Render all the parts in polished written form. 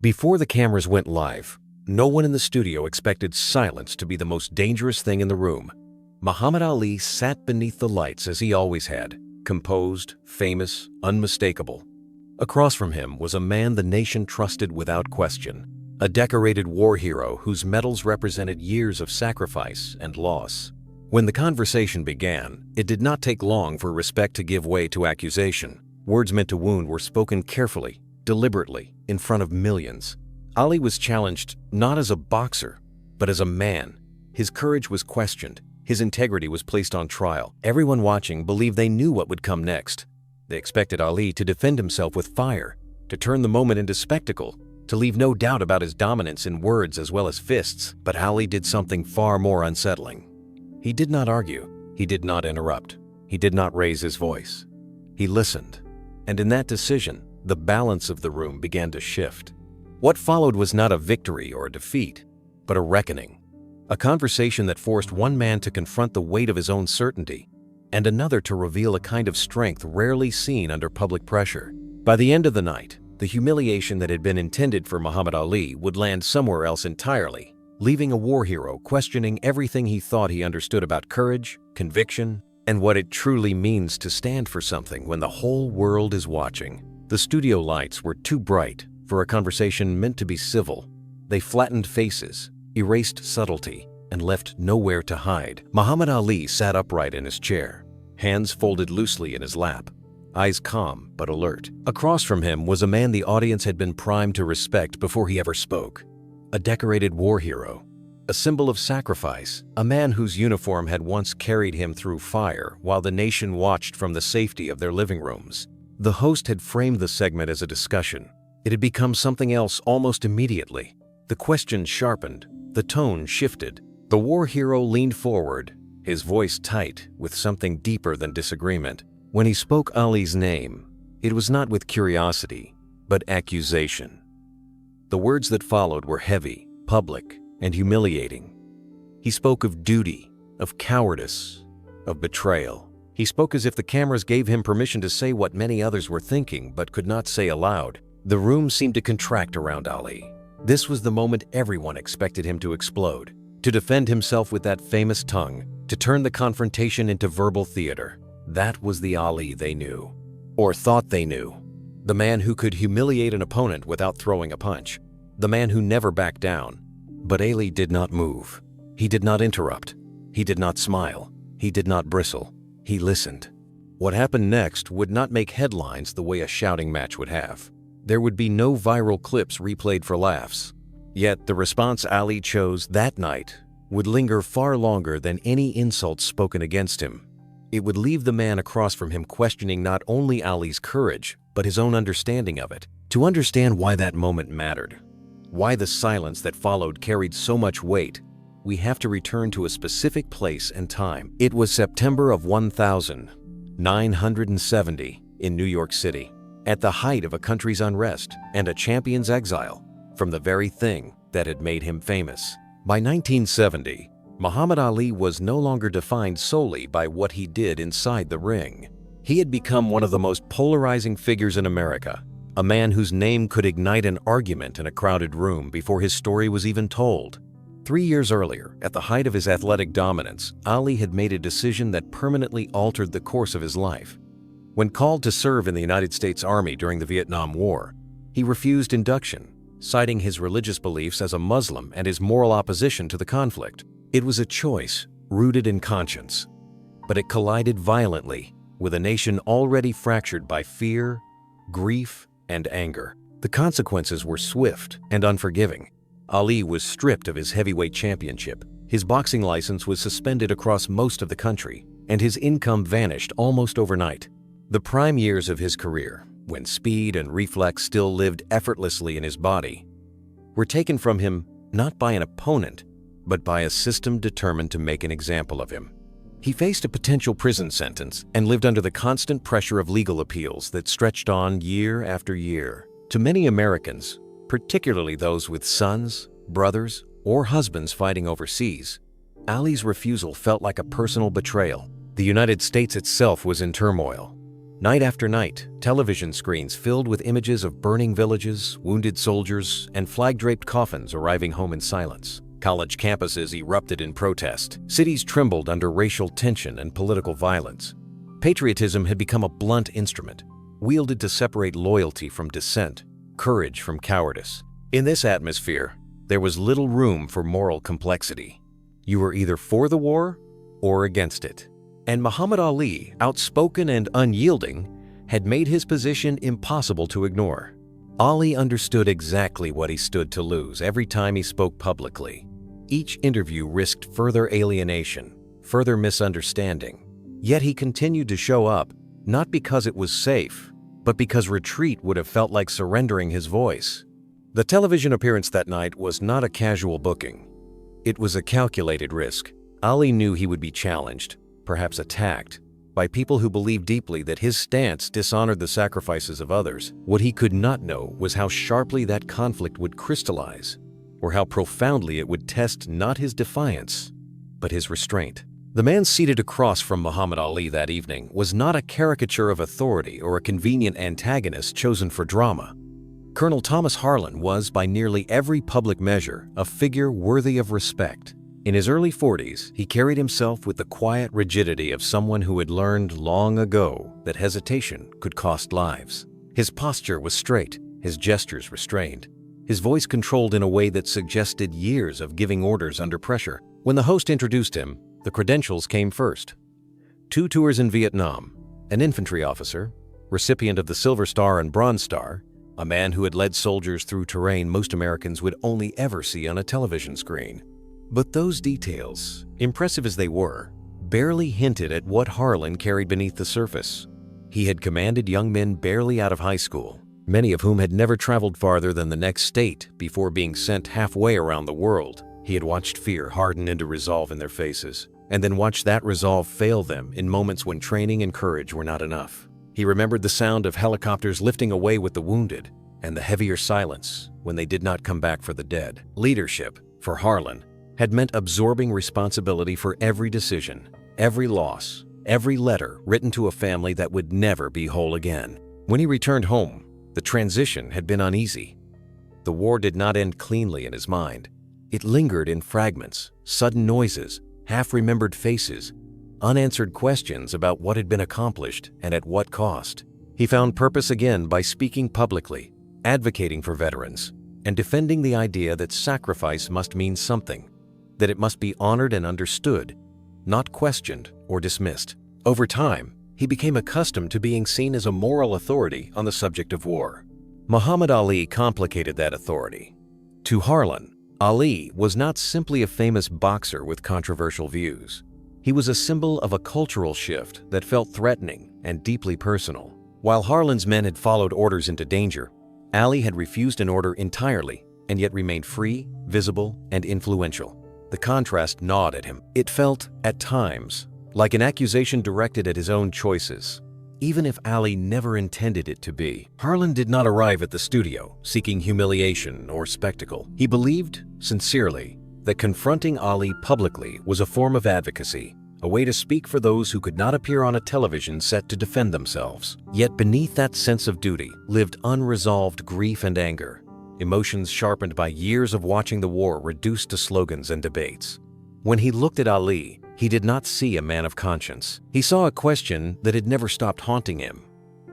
Before the cameras went live, no one in the studio expected silence to be the most dangerous thing in the room. Muhammad Ali sat beneath the lights as he always had, composed, famous, unmistakable. Across from him was a man the nation trusted without question, a decorated war hero whose medals represented years of sacrifice and loss. When the conversation began, it did not take long for respect to give way to accusation. Words meant to wound were spoken carefully, deliberately, in front of millions. Ali was challenged not as a boxer, but as a man. His courage was questioned. His integrity was placed on trial. Everyone watching believed they knew what would come next. They expected Ali to defend himself with fire, to turn the moment into spectacle, to leave no doubt about his dominance in words as well as fists. But Ali did something far more unsettling. He did not argue. He did not interrupt. He did not raise his voice. He listened. And in that decision, the balance of the room began to shift. What followed was not a victory or a defeat, but a reckoning. A conversation that forced one man to confront the weight of his own certainty, and another to reveal a kind of strength rarely seen under public pressure. By the end of the night, the humiliation that had been intended for Muhammad Ali would land somewhere else entirely, leaving a war hero questioning everything he thought he understood about courage, conviction, and what it truly means to stand for something when the whole world is watching. The studio lights were too bright for a conversation meant to be civil. They flattened faces, erased subtlety, and left nowhere to hide. Muhammad Ali sat upright in his chair, hands folded loosely in his lap, eyes calm but alert. Across from him was a man the audience had been primed to respect before he ever spoke. A decorated war hero, a symbol of sacrifice, a man whose uniform had once carried him through fire while the nation watched from the safety of their living rooms. The host had framed the segment as a discussion. It had become something else almost immediately. The questions sharpened, the tone shifted. The war hero leaned forward, his voice tight with something deeper than disagreement. When he spoke Ali's name, it was not with curiosity, but accusation. The words that followed were heavy, public, and humiliating. He spoke of duty, of cowardice, of betrayal. He spoke as if the cameras gave him permission to say what many others were thinking but could not say aloud. The room seemed to contract around Ali. This was the moment everyone expected him to explode, to defend himself with that famous tongue, to turn the confrontation into verbal theater. That was the Ali they knew, or thought they knew. The man who could humiliate an opponent without throwing a punch. The man who never backed down. But Ali did not move. He did not interrupt. He did not smile. He did not bristle. He listened. What happened next would not make headlines the way a shouting match would have. There would be no viral clips replayed for laughs. Yet the response Ali chose that night would linger far longer than any insults spoken against him. It would leave the man across from him questioning not only Ali's courage, but his own understanding of it. To understand why that moment mattered, why the silence that followed carried so much weight, we have to return to a specific place and time. It was September of 1970 in New York City, at the height of a country's unrest and a champion's exile from the very thing that had made him famous. By 1970, Muhammad Ali was no longer defined solely by what he did inside the ring. He had become one of the most polarizing figures in America, a man whose name could ignite an argument in a crowded room before his story was even told. 3 years earlier, at the height of his athletic dominance, Ali had made a decision that permanently altered the course of his life. When called to serve in the United States Army during the Vietnam War, he refused induction, citing his religious beliefs as a Muslim and his moral opposition to the conflict. It was a choice rooted in conscience, but it collided violently with a nation already fractured by fear, grief, and anger. The consequences were swift and unforgiving. Ali was stripped of his heavyweight championship. His boxing license was suspended across most of the country, and his income vanished almost overnight. The prime years of his career, when speed and reflex still lived effortlessly in his body, were taken from him not by an opponent, but by a system determined to make an example of him. He faced a potential prison sentence and lived under the constant pressure of legal appeals that stretched on year after year. To many Americans, particularly those with sons, brothers, or husbands fighting overseas, Ali's refusal felt like a personal betrayal. The United States itself was in turmoil. Night after night, television screens filled with images of burning villages, wounded soldiers, and flag-draped coffins arriving home in silence. College campuses erupted in protest. Cities trembled under racial tension and political violence. Patriotism had become a blunt instrument, wielded to separate loyalty from dissent, courage from cowardice. In this atmosphere, there was little room for moral complexity. You were either for the war or against it. And Muhammad Ali, outspoken and unyielding, had made his position impossible to ignore. Ali understood exactly what he stood to lose every time he spoke publicly. Each interview risked further alienation, further misunderstanding. Yet he continued to show up, not because it was safe, but because retreat would have felt like surrendering his voice. The television appearance that night was not a casual booking. It was a calculated risk. Ali knew he would be challenged, perhaps attacked, by people who believed deeply that his stance dishonored the sacrifices of others. What he could not know was how sharply that conflict would crystallize, or how profoundly it would test not his defiance, but his restraint. The man seated across from Muhammad Ali that evening was not a caricature of authority or a convenient antagonist chosen for drama. Colonel Thomas Harlan was, by nearly every public measure, a figure worthy of respect. In his early 40s, he carried himself with the quiet rigidity of someone who had learned long ago that hesitation could cost lives. His posture was straight, his gestures restrained, his voice controlled in a way that suggested years of giving orders under pressure. When the host introduced him, the credentials came first. 2 tours in Vietnam, an infantry officer, recipient of the Silver Star and Bronze Star, a man who had led soldiers through terrain most Americans would only ever see on a television screen. But those details, impressive as they were, barely hinted at what Harlan carried beneath the surface. He had commanded young men barely out of high school, many of whom had never traveled farther than the next state before being sent halfway around the world. He had watched fear harden into resolve in their faces, and then watched that resolve fail them in moments when training and courage were not enough. He remembered the sound of helicopters lifting away with the wounded, and the heavier silence when they did not come back for the dead. Leadership, for Harlan, had meant absorbing responsibility for every decision, every loss, every letter written to a family that would never be whole again. When he returned home, the transition had been uneasy. The war did not end cleanly in his mind. It lingered in fragments, sudden noises, half-remembered faces, unanswered questions about what had been accomplished and at what cost. He found purpose again by speaking publicly, advocating for veterans, and defending the idea that sacrifice must mean something, that it must be honored and understood, not questioned or dismissed. Over time, he became accustomed to being seen as a moral authority on the subject of war. Muhammad Ali complicated that authority. To Harlan, Ali was not simply a famous boxer with controversial views. He was a symbol of a cultural shift that felt threatening and deeply personal. While Harlan's men had followed orders into danger, Ali had refused an order entirely and yet remained free, visible, and influential. The contrast gnawed at him. It felt, at times, like an accusation directed at his own choices, even if Ali never intended it to be. Harlan did not arrive at the studio seeking humiliation or spectacle. He believed, sincerely, that confronting Ali publicly was a form of advocacy, a way to speak for those who could not appear on a television set to defend themselves. Yet beneath that sense of duty lived unresolved grief and anger, emotions sharpened by years of watching the war reduced to slogans and debates. When he looked at Ali, he did not see a man of conscience. He saw a question that had never stopped haunting him: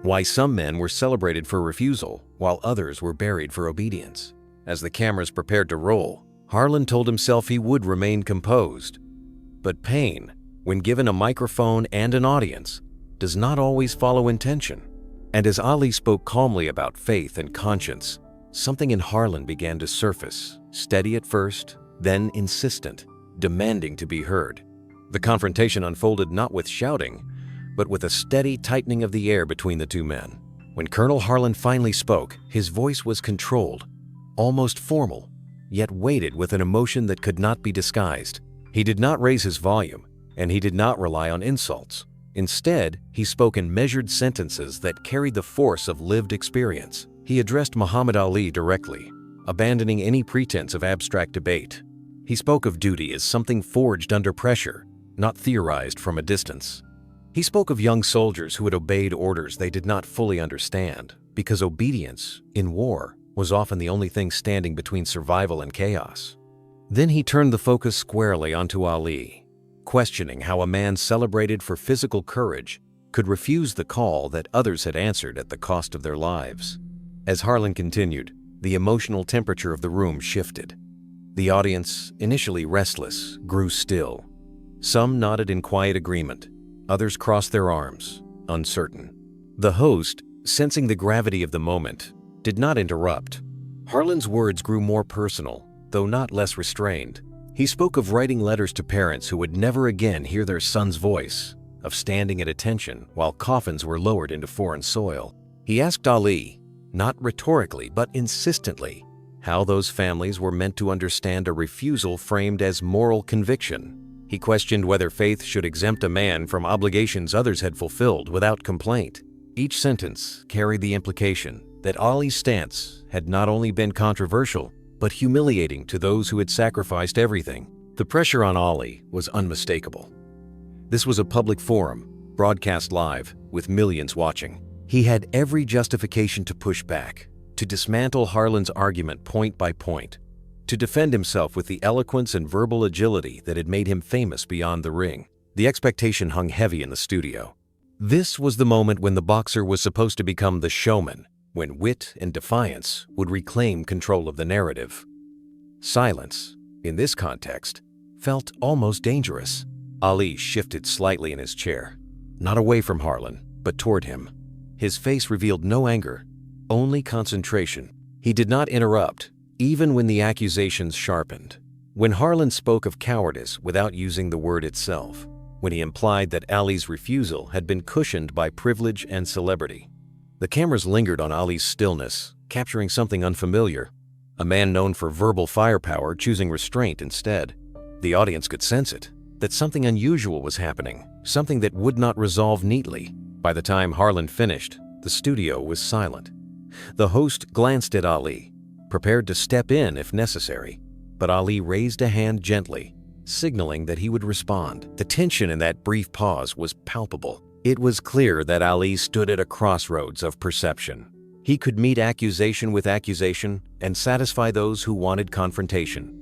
why some men were celebrated for refusal while others were buried for obedience. As the cameras prepared to roll, Harlan told himself he would remain composed. But pain, when given a microphone and an audience, does not always follow intention. And as Ali spoke calmly about faith and conscience, something in Harlan began to surface, steady at first, then insistent, demanding to be heard. The confrontation unfolded not with shouting, but with a steady tightening of the air between the two men. When Colonel Harlan finally spoke, his voice was controlled, almost formal, yet weighted with an emotion that could not be disguised. He did not raise his volume, and he did not rely on insults. Instead, he spoke in measured sentences that carried the force of lived experience. He addressed Muhammad Ali directly, abandoning any pretense of abstract debate. He spoke of duty as something forged under pressure, not theorized from a distance. He spoke of young soldiers who had obeyed orders they did not fully understand, because obedience, in war, was often the only thing standing between survival and chaos. Then he turned the focus squarely onto Ali, questioning how a man celebrated for physical courage could refuse the call that others had answered at the cost of their lives. As Harlan continued, the emotional temperature of the room shifted. The audience, initially restless, grew still. Some nodded in quiet agreement. Others crossed their arms, uncertain. The host, sensing the gravity of the moment, did not interrupt. Harlan's words grew more personal, though not less restrained. He spoke of writing letters to parents who would never again hear their son's voice, of standing at attention while coffins were lowered into foreign soil. He asked Ali, not rhetorically but insistently, how those families were meant to understand a refusal framed as moral conviction. He questioned whether faith should exempt a man from obligations others had fulfilled without complaint. Each sentence carried the implication that Ali's stance had not only been controversial, but humiliating to those who had sacrificed everything. The pressure on Ali was unmistakable. This was a public forum, broadcast live, with millions watching. He had every justification to push back, to dismantle Harlan's argument point by point, to defend himself with the eloquence and verbal agility that had made him famous beyond the ring. The expectation hung heavy in the studio. This was the moment when the boxer was supposed to become the showman, when wit and defiance would reclaim control of the narrative. Silence, in this context, felt almost dangerous. Ali shifted slightly in his chair, not away from Harlan, but toward him. His face revealed no anger, only concentration. He did not interrupt, even when the accusations sharpened. When Harlan spoke of cowardice without using the word itself, when he implied that Ali's refusal had been cushioned by privilege and celebrity. The cameras lingered on Ali's stillness, capturing something unfamiliar, a man known for verbal firepower choosing restraint instead. The audience could sense it, that something unusual was happening, something that would not resolve neatly. By the time Harlan finished, the studio was silent. The host glanced at Ali, prepared to step in if necessary, but Ali raised a hand gently, signaling that he would respond. The tension in that brief pause was palpable. It was clear that Ali stood at a crossroads of perception. He could meet accusation with accusation and satisfy those who wanted confrontation.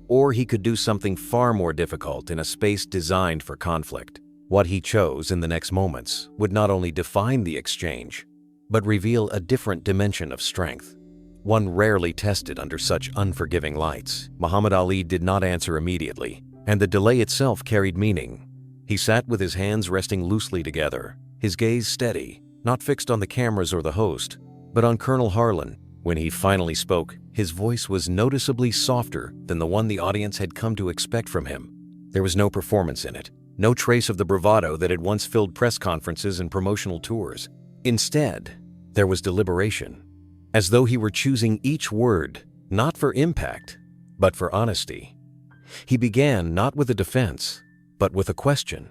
Or he could do something far more difficult in a space designed for conflict. What he chose in the next moments would not only define the exchange, but reveal a different dimension of strength, one rarely tested under such unforgiving lights. Muhammad Ali did not answer immediately, and the delay itself carried meaning. He sat with his hands resting loosely together, his gaze steady, not fixed on the cameras or the host, but on Colonel Harlan. When he finally spoke, his voice was noticeably softer than the one the audience had come to expect from him. There was no performance in it, no trace of the bravado that had once filled press conferences and promotional tours. Instead, there was deliberation, as though he were choosing each word, not for impact, but for honesty. He began not with a defense, but with a question,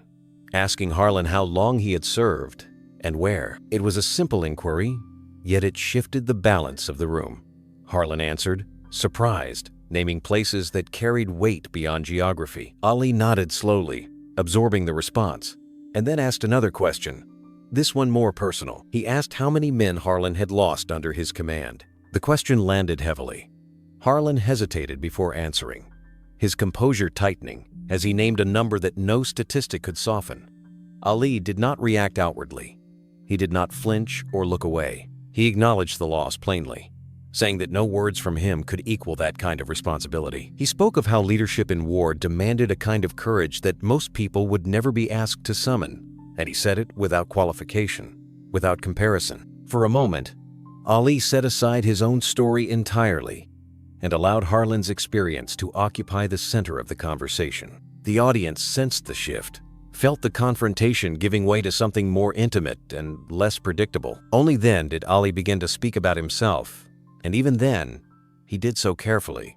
asking Harlan how long he had served and where. It was a simple inquiry, yet it shifted the balance of the room. Harlan answered, surprised, naming places that carried weight beyond geography. Ali nodded slowly, absorbing the response, and then asked another question, this one more personal. He asked how many men Harlan had lost under his command. The question landed heavily. Harlan hesitated before answering, his composure tightening as he named a number that no statistic could soften. Ali did not react outwardly. He did not flinch or look away. He acknowledged the loss plainly, saying that no words from him could equal that kind of responsibility. He spoke of how leadership in war demanded a kind of courage that most people would never be asked to summon, and he said it without qualification, without comparison. For a moment, Ali set aside his own story entirely and allowed Harlan's experience to occupy the center of the conversation. The audience sensed the shift, felt the confrontation giving way to something more intimate and less predictable. Only then did Ali begin to speak about himself, and even then, he did so carefully.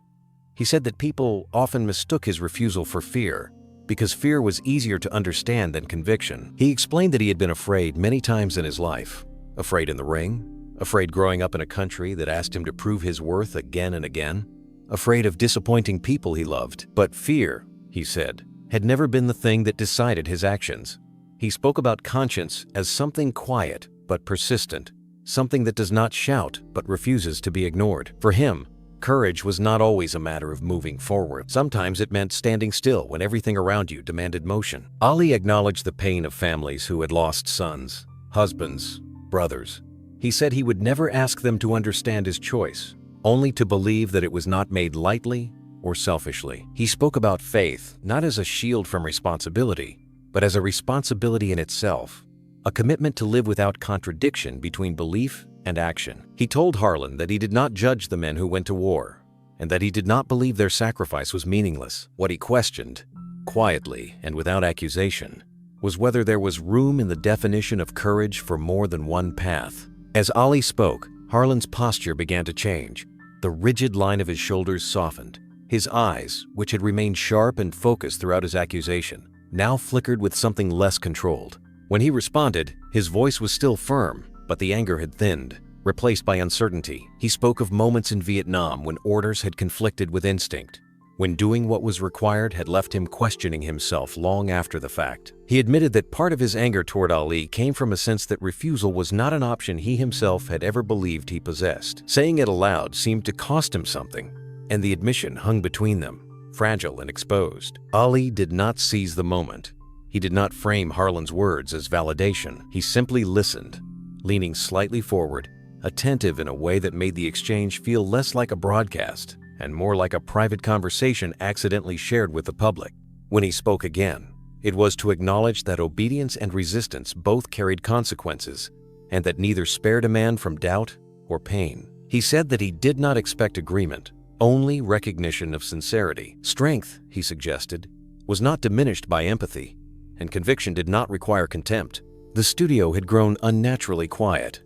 He said that people often mistook his refusal for fear, because fear was easier to understand than conviction. He explained that he had been afraid many times in his life, afraid in the ring, afraid growing up in a country that asked him to prove his worth again and again, afraid of disappointing people he loved. But fear, he said, had never been the thing that decided his actions. He spoke about conscience as something quiet but persistent, something that does not shout but refuses to be ignored. For him, courage was not always a matter of moving forward. Sometimes it meant standing still when everything around you demanded motion. Ali acknowledged the pain of families who had lost sons, husbands, brothers. He said he would never ask them to understand his choice, only to believe that it was not made lightly or selfishly. He spoke about faith not as a shield from responsibility, but as a responsibility in itself, a commitment to live without contradiction between belief and action. He told Harlan that he did not judge the men who went to war, and that he did not believe their sacrifice was meaningless. What he questioned, quietly and without accusation, was whether there was room in the definition of courage for more than one path. As Ali spoke, Harlan's posture began to change. The rigid line of his shoulders softened. His eyes, which had remained sharp and focused throughout his accusation, now flickered with something less controlled. When he responded, his voice was still firm, but the anger had thinned, replaced by uncertainty. He spoke of moments in Vietnam when orders had conflicted with instinct, when doing what was required had left him questioning himself long after the fact. He admitted that part of his anger toward Ali came from a sense that refusal was not an option he himself had ever believed he possessed. Saying it aloud seemed to cost him something, and the admission hung between them, fragile and exposed. Ali did not seize the moment. He did not frame Harlan's words as validation. He simply listened, leaning slightly forward, attentive in a way that made the exchange feel less like a broadcast and more like a private conversation accidentally shared with the public. When he spoke again, it was to acknowledge that obedience and resistance both carried consequences, and that neither spared a man from doubt or pain. He said that he did not expect agreement, only recognition of sincerity. Strength, he suggested, was not diminished by empathy, and conviction did not require contempt. The studio had grown unnaturally quiet.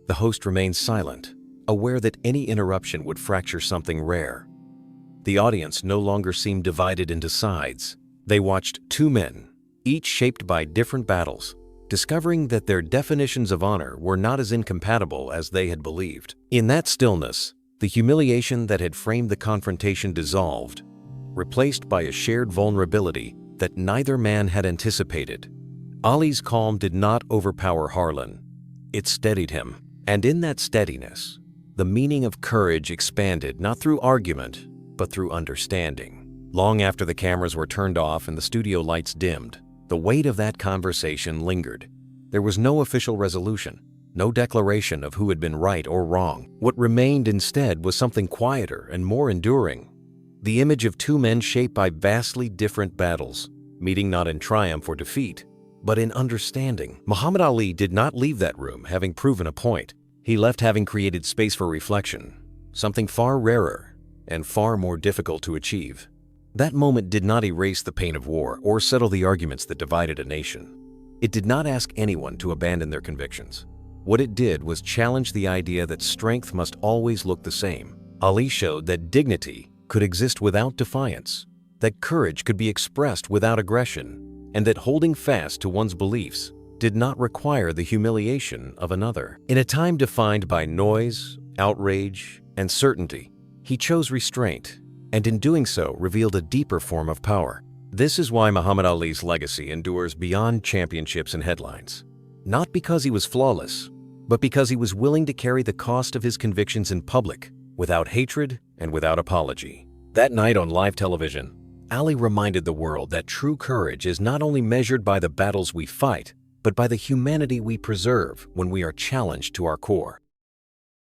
The host remained silent, aware that any interruption would fracture something rare. The audience no longer seemed divided into sides. They watched two men, each shaped by different battles, discovering that their definitions of honor were not as incompatible as they had believed. In that stillness, the humiliation that had framed the confrontation dissolved, replaced by a shared vulnerability that neither man had anticipated. Ali's calm did not overpower Harlan. It steadied him. And in that steadiness, the meaning of courage expanded not through argument, but through understanding. Long after the cameras were turned off and the studio lights dimmed, the weight of that conversation lingered. There was no official resolution, no declaration of who had been right or wrong. What remained instead was something quieter and more enduring. The image of two men shaped by vastly different battles, meeting not in triumph or defeat, but in understanding. Muhammad Ali did not leave that room having proven a point. He left having created space for reflection, something far rarer and far more difficult to achieve. That moment did not erase the pain of war or settle the arguments that divided a nation. It did not ask anyone to abandon their convictions. What it did was challenge the idea that strength must always look the same. Ali showed that dignity could exist without defiance, that courage could be expressed without aggression, and that holding fast to one's beliefs did not require the humiliation of another. In a time defined by noise, outrage, and certainty, he chose restraint, and in doing so revealed a deeper form of power. This is why Muhammad Ali's legacy endures beyond championships and headlines. Not because he was flawless, but because he was willing to carry the cost of his convictions in public, without hatred and without apology. That night on live television, Ali reminded the world that true courage is not only measured by the battles we fight, but by the humanity we preserve when we are challenged to our core.